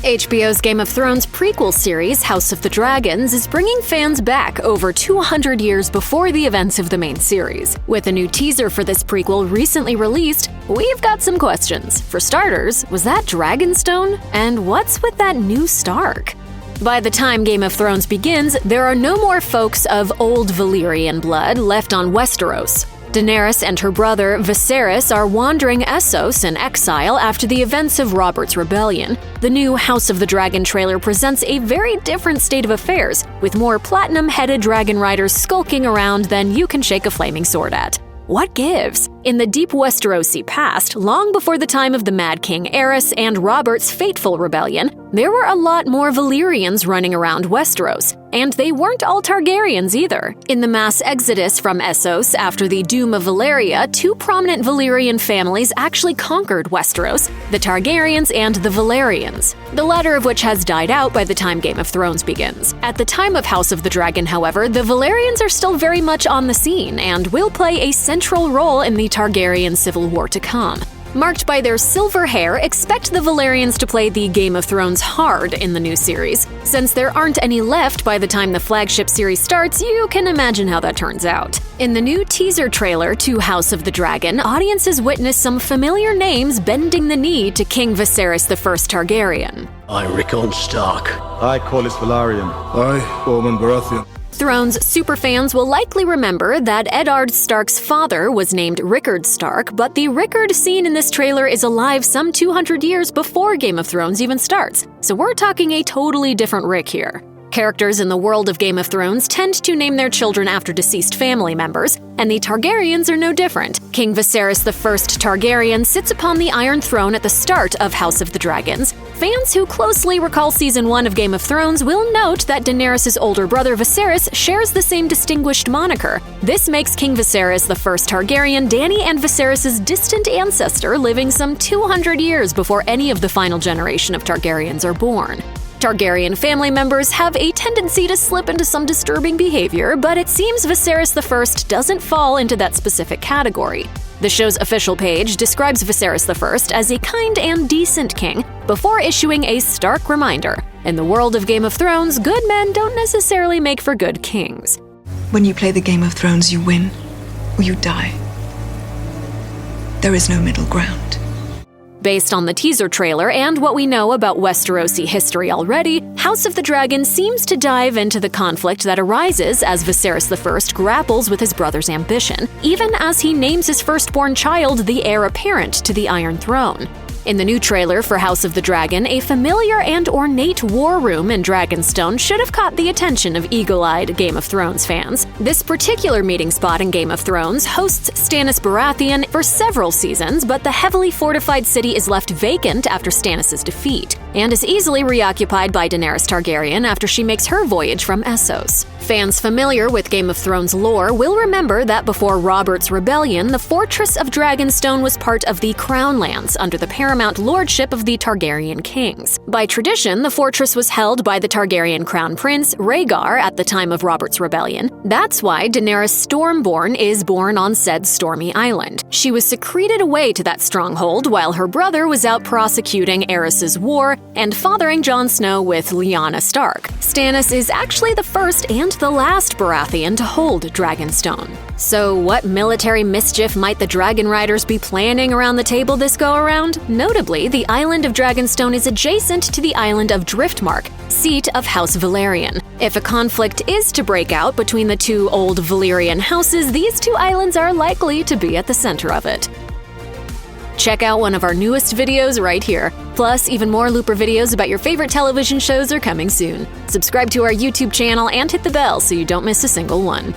HBO's Game of Thrones prequel series, House of the Dragons, is bringing fans back over 200 years before the events of the main series. With a new teaser for this prequel recently released, we've got some questions. For starters, was that Dragonstone? And what's with that new Stark? By the time Game of Thrones begins, there are no more folks of old Valyrian blood left on Westeros. Daenerys and her brother Viserys are wandering Essos in exile after the events of Robert's Rebellion. The new House of the Dragon trailer presents a very different state of affairs, with more platinum-headed dragon riders skulking around than you can shake a flaming sword at. What gives? In the deep Westerosi past, long before the time of the Mad King Aerys and Robert's fateful rebellion, there were a lot more Valyrians running around Westeros, and they weren't all Targaryens either. In the mass exodus from Essos after the Doom of Valyria, two prominent Valyrian families actually conquered Westeros, the Targaryens and the Valerians, the latter of which has died out by the time Game of Thrones begins. At the time of House of the Dragon, however, the Valerians are still very much on the scene and will play a central role in the Targaryen civil war to come. Marked by their silver hair, expect the Valerians to play the Game of Thrones hard in the new series. Since there aren't any left by the time the flagship series starts, you can imagine how that turns out. In the new teaser trailer to House of the Dragon, audiences witness some familiar names bending the knee to King Viserys I Targaryen. I, Rickon Stark. I, Corlys Velaryon. I, Ormond Baratheon. Thrones superfans will likely remember that Eddard Stark's father was named Rickard Stark, but the Rickard seen in this trailer is alive some 200 years before Game of Thrones even starts, so we're talking a totally different Rick here. Characters in the world of Game of Thrones tend to name their children after deceased family members, and the Targaryens are no different. King Viserys I Targaryen sits upon the Iron Throne at the start of House of the Dragons. Fans who closely recall Season 1 of Game of Thrones will note that Daenerys' older brother Viserys shares the same distinguished moniker. This makes King Viserys I Targaryen Dany and Viserys' distant ancestor, living some 200 years before any of the final generation of Targaryens are born. Targaryen family members have a tendency to slip into some disturbing behavior, but it seems Viserys I doesn't fall into that specific category. The show's official page describes Viserys I as a kind and decent king, before issuing a stark reminder: in the world of Game of Thrones, good men don't necessarily make for good kings. When you play the Game of Thrones, you win, or you die. There is no middle ground. Based on the teaser trailer and what we know about Westerosi history already, House of the Dragon seems to dive into the conflict that arises as Viserys I grapples with his brother's ambition, even as he names his firstborn child the heir apparent to the Iron Throne. In the new trailer for House of the Dragon, a familiar and ornate war room in Dragonstone should have caught the attention of eagle-eyed Game of Thrones fans. This particular meeting spot in Game of Thrones hosts Stannis Baratheon for several seasons, but the heavily fortified city is left vacant after Stannis' defeat, and is easily reoccupied by Daenerys Targaryen after she makes her voyage from Essos. Fans familiar with Game of Thrones lore will remember that before Robert's Rebellion, the fortress of Dragonstone was part of the Crown Lands under the paramount lordship of the Targaryen kings. By tradition, the fortress was held by the Targaryen crown prince, Rhaegar, at the time of Robert's Rebellion. That's why Daenerys Stormborn is born on said stormy island. She was secreted away to that stronghold while her brother was out prosecuting Aerys' war and fathering Jon Snow with Lyanna Stark. Stannis is actually the first and the last Baratheon to hold Dragonstone. So what military mischief might the Dragon Riders be planning around the table this go-around? Notably, the island of Dragonstone is adjacent to the island of Driftmark, seat of House Velaryon. If a conflict is to break out between the two old Valyrian houses, these two islands are likely to be at the center of it. Check out one of our newest videos right here. Plus, even more Looper videos about your favorite television shows are coming soon. Subscribe to our YouTube channel and hit the bell so you don't miss a single one.